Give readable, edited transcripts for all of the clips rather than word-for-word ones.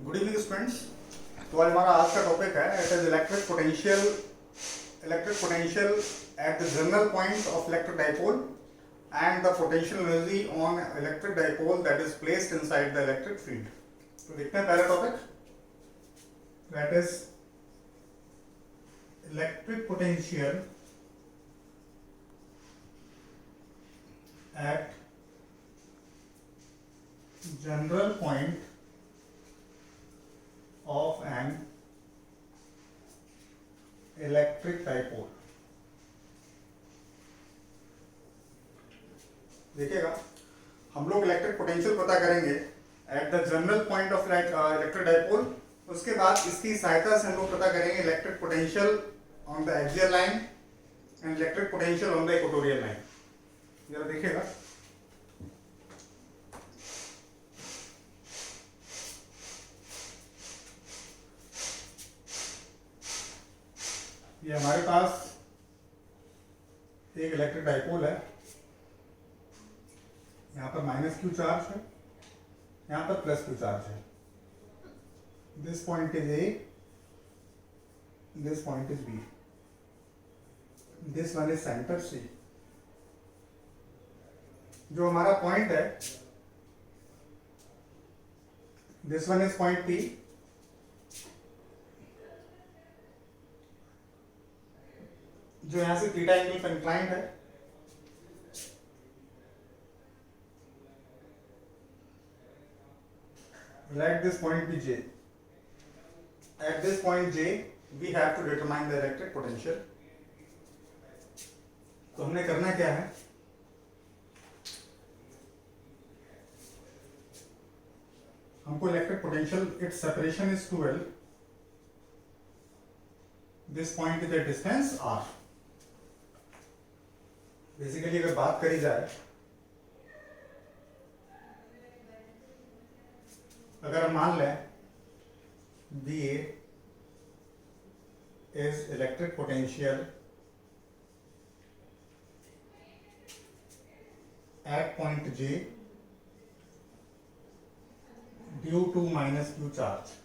Good evening students. तो आज हमारा आज का टॉपिक है it is electric potential at the general point of electric dipole and the potential energy on electric dipole that is placed inside the electric field. तो देखते हैं पहला topic, that is electric potential eight general point of an electric dipole। देखिएगा, हम लोग electric potential पता करेंगे eight the general point of electric dipole. उसके बाद इसकी सहायता से हम लोग पता करेंगे electric potential on the axial line and electric potential on the equatorial line. जरा देखिएगा, ये हमारे पास एक इलेक्ट्रिक डाइपोल है, यहाँ पर माइनस क्यू चार्ज है, यहाँ पर प्लस क्यू चार्ज है। This point is A, this point is B, this one is centre C. जो हमारा पॉइंट है, this one is point P, जो यहां से थीटा एंगल पर इंक्लाइंड है। Let this point be J. At this point J, we have to determine the electric potential. तो हमने करना क्या है, हमको electric potential, its separation is 12, this point is a distance r। Basically अगर बात करी जाए, अगर हम मान लें B A is electric potential at point J due to minus Q charge,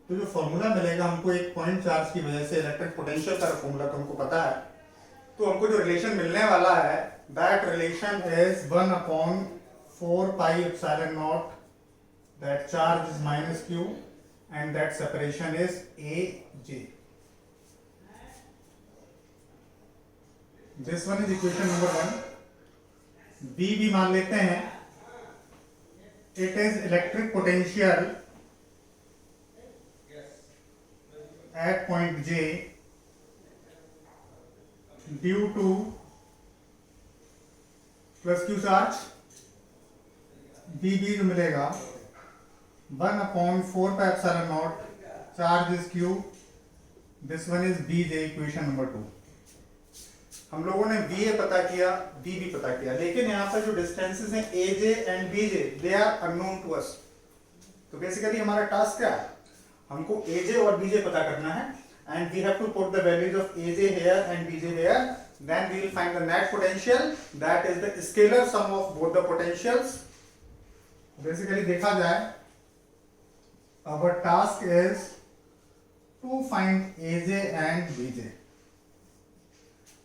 तो जो फॉर्मूला मिलेगा हमको एक पॉइंट चार्ज की वजह से इलेक्ट्रिक पोटेंशियल का फॉर्मूला तो हमको पता है। तो हमको जो रिलेशन मिलने वाला है, that relation is 1/4 pi epsilon naught, that charge is minus Q and that separation is A J. This one is equation number 1। B भी मान लेते हैं, it is electric potential at point J due to plus Q charge. B जो मिलेगा 1/4 pi epsilon naught, charge is Q, this one is B J, equation number 2। हम लोगों ने B ए पता किया, बी भी पता किया, लेकिन यहाँ पर जो डिस्टेंसेस हैं A J and B J, they are unknown to us. तो बेसिकली हमारा टास्क क्या है, हमको ए जे और बी जे पता करना है, and we have to put the values of AJ here and BJ here, then we will find the net potential, that is the scalar sum of both the potentials। Basically देखा जाए, our task is to find AJ and BJ।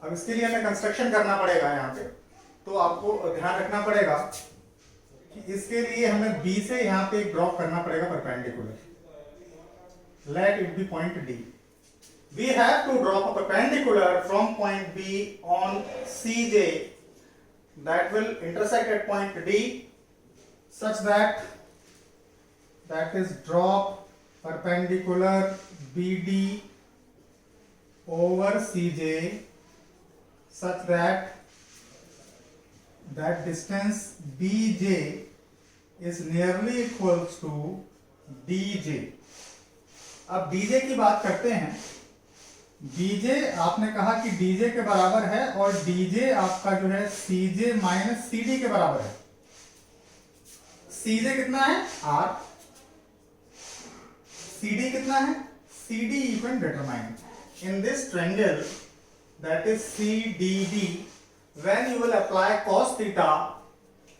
अब इसके लिए हमें construction करना पड़ेगा यहाँ पे, तो आपको ध्यान रखना पड़ेगा कि इसके लिए हमें B से यहाँ पे एक ड्रॉप करना पड़ेगा perpendicular. Let it be point D। We have to drop a perpendicular from point B on CJ that will intersect at point D, such that is drop perpendicular BD over CJ such that distance BJ is nearly equals to DJ। अब DJ की बात करते हैं, बीजे आपने कहा कि DJ के बराबर है और डीजे आपका जो है सीजे माइनस सीडी के बराबर है। सीजे कितना है आर, सीडी कितना है, CD you can determine in this triangle that is CDD. When you will apply cos theta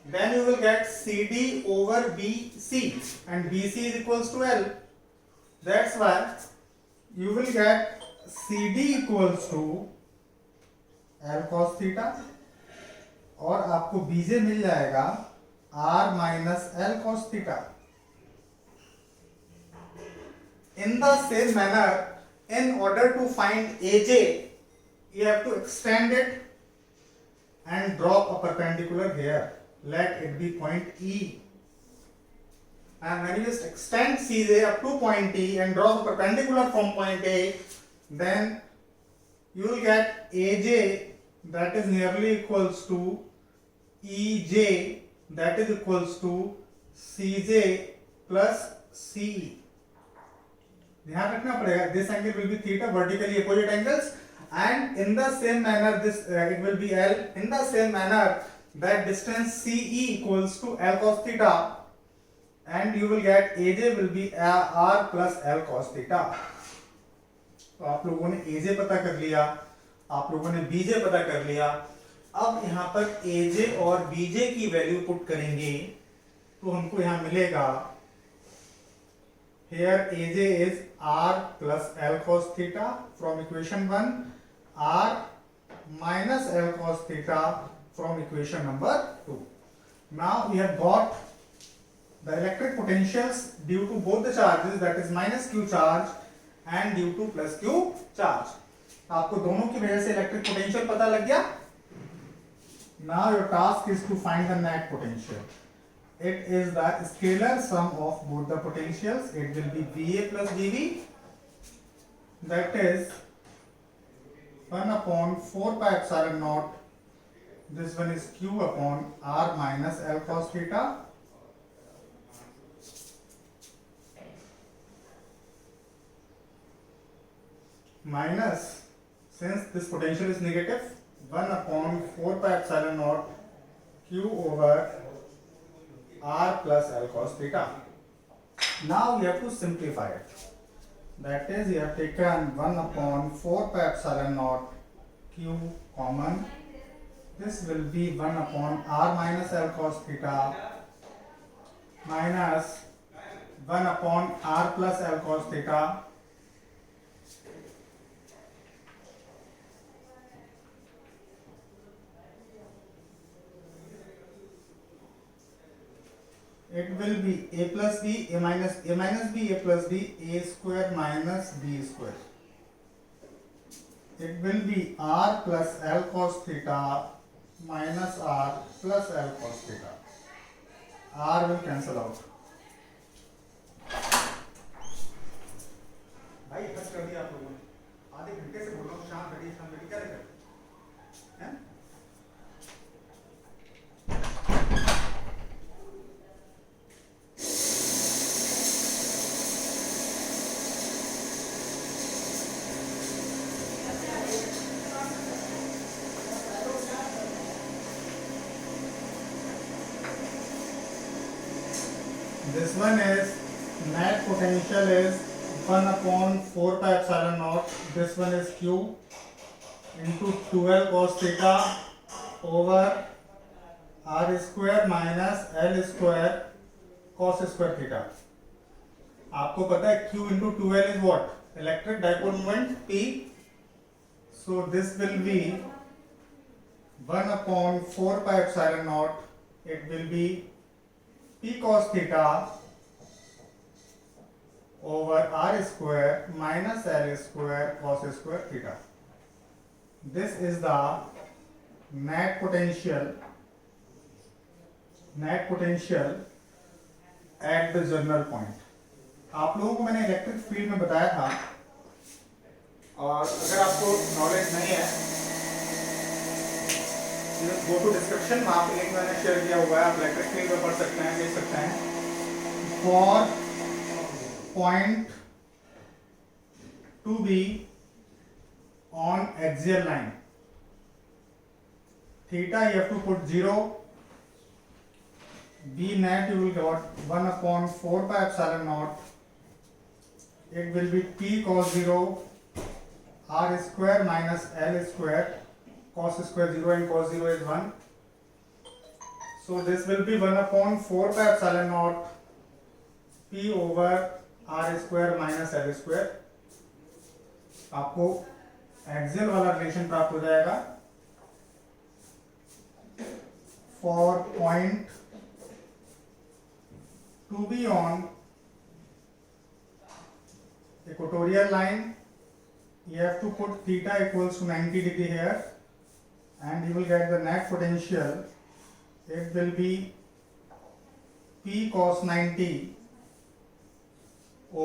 then you will get CD over BC, and BC is equals to L. That's why you will get CD equals to L cos theta, और आपको BJ मिल जाएगा R minus L cos theta. In the same manner, in order to find AJ, you have to extend it and drop a perpendicular here. Let it be point E. And when you just extend CJ up to point E and drop a perpendicular from point A, then you will get AJ, that is nearly equals to EJ, that is equals to CJ plus CE. ध्यान रखना पड़ेगा, this angle will be theta, vertically opposite angles, and in the same manner this it will be L. In the same manner, that distance CE equals to L cos theta, and you will get AJ will be R plus L cos theta. तो आप लोगों ने AJ पता कर लिया, आप लोगों ने BJ पता कर लिया. अब यहाँ पर AJ और BJ की वैल्यू पुट करेंगे तो हमको यहाँ मिलेगा, here AJ is R plus L cos theta from equation 1, R minus L cos theta from equation number 2. Now we have got the electric potentials due to both the charges, that is minus Q charge and due to plus Q charge. आपको दोनों की वजह से electric potential पता लग गया. Now your task is to find the net potential. It is the scalar sum of both the potentials. It will be VA plus VB, that is 1 upon 4 pi epsilon naught. This one is Q upon R minus L cos theta, minus, since this potential is negative, 1 upon 4 pi epsilon naught Q over R plus L cos theta. Now we have to simplify it. That is, we have taken 1 upon 4 pi epsilon naught Q common. This will be 1 upon R minus L cos theta minus 1 upon R plus L cos theta it will be a plus b, a minus b, a plus b, a square minus b square. It will be R plus L cos theta minus R plus L cos theta. R will cancel out. भाई बस कर दिया आप लोगों ने, आधे घंटे से बोल रहा हूँ शाम घड़ी क्या कर हैं? This one is net potential is 1 upon 4 pi epsilon naught. This one is Q into 12 cos theta over R square minus L square cos square theta. आपको पता है Q into 12 is what? Electric dipole moment P. So this will be 1 upon 4 pi epsilon naught. It will be P cos theta over R square minus L square cos square theta. This is the net potential at the journal point. आप लोगों को मैंने electric field में बताया था, और अगर आपको नॉलेज नहीं है गो टू डिस्क्रिप्शन, वहाँ पे लिंक मैंने शेयर किया हुआ है, आप इलेक्ट्रिक फील्ड में पढ़ सकते हैं, देख सकते हैं. For point to be on axial line, theta you have to put 0, b net you will get 1 upon 4 pi epsilon naught. It will be p cos 0 R square minus L square cos square 0 and cos 0 is 1. So this will be 1 upon 4 pi epsilon naught P over R square minus L square. आपको axial वाला relation प्राप्त हो जाएगा for point to be on equatorial line. You have to put theta equals to 90 degree here, and you will get the net potential. It will be P cos 90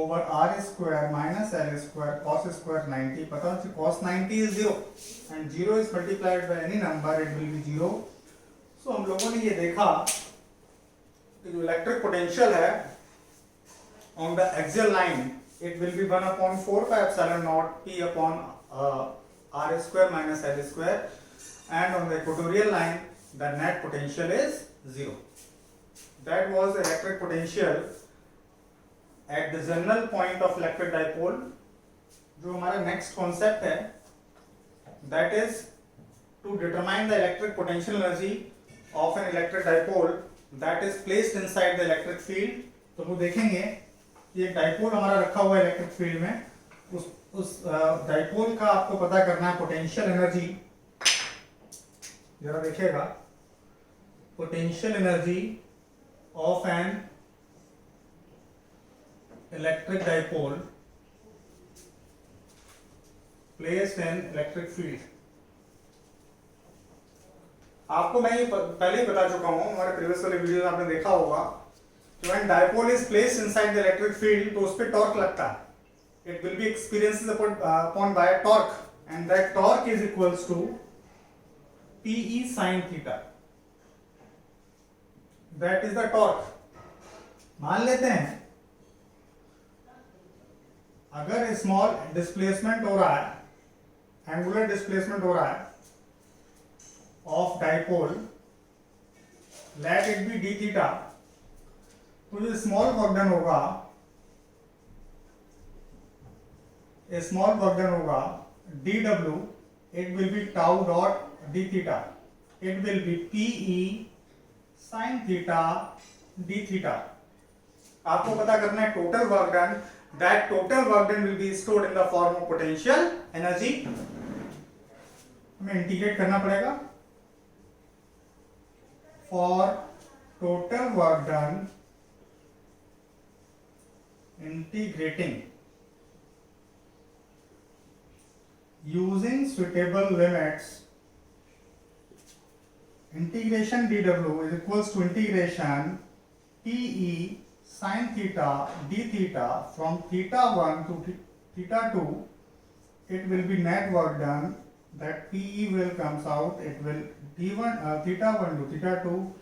over R square minus L square cos square 90. पता है cos 90 is 0 and 0 is multiplied by any number, it will be 0. So हम लोगों ने ये देखा कि जो electric potential है on the axial line, it will be 1 upon 4 pi epsilon naught P upon R square minus L square, and on the equatorial line the net potential is 0. That was the electric potential at the general point of electric dipole. जो हमारा next concept है, that is to determine the electric potential energy of an electric dipole that is placed inside the electric field. तो वो देखेंगे कि एक dipole हमारा रखा हुआ है इलेक्ट्रिक फील्ड में, उस डाइपोल का आपको पता करना है पोटेंशियल एनर्जी. जरा देखिएगा, potential energy of an electric dipole placed in electric field. आपको मैं ये पहले ही बता चुका हूं, हमारे प्रीवियस वाले वीडियो में आपने देखा होगा कि when dipole is placed inside the electric field तो उस पे टॉर्क लगता है. It will be experienced upon by a torque, and that torque is equals to PE sin theta. That is the torque. मान लेते हैं अगर स्मॉल डिस्प्लेसमेंट हो रहा है, एंगुलर डिस्प्लेसमेंट हो रहा है of dipole, let it be D theta, तो जो स्मॉल वर्क डन होगा, D W, it will be tau dot D theta, it will be P E sine theta D theta. आपको पता करना है total work done. That total work done will be stored in the form of potential energy. हमें integrate करना पड़ेगा. For total work done, integrating using suitable limits, integration dw is equals to integration PE sin theta d theta from theta 1 to theta 2. It will be net work done, that PE will comes out, it will d1 theta 1 to theta 2,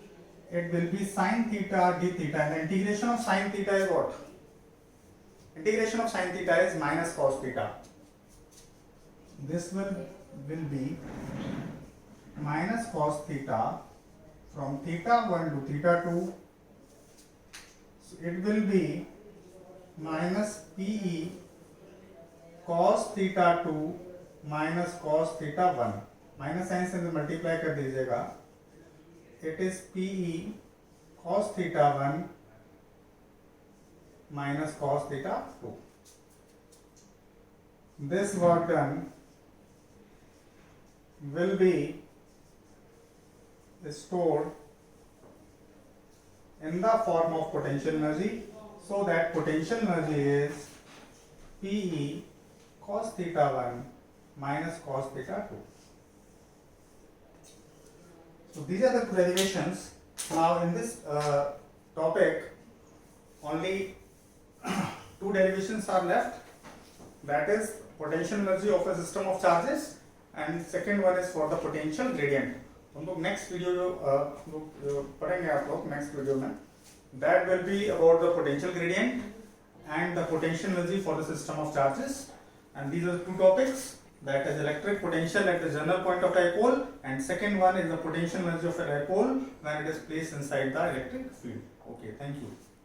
it will be sin theta d theta, and the integration of sin theta is what? Integration of sin theta is minus cos theta. This will be minus cos theta from theta 1 to theta 2. It will be minus PE cos theta 2 minus cos theta 1. Minus sine से multiply कर दीजिएगा. It is PE cos theta 1 minus cos theta 2. This work done will be stored in the form of potential energy, so that potential energy is PE cos theta 1 minus cos theta 2. So these are the derivations. Now in this topic only two derivations are left, that is potential energy of a system of charges, and second one is for the potential gradient. हम लोग next video जो पढ़ेंगे आप लोग next video में, that will be about the potential gradient and the potential energy for the system of charges. And these are two topics, that is electric potential at the general point of dipole, and second one is the potential energy of a dipole when it is placed inside the electric field. Okay, thank you.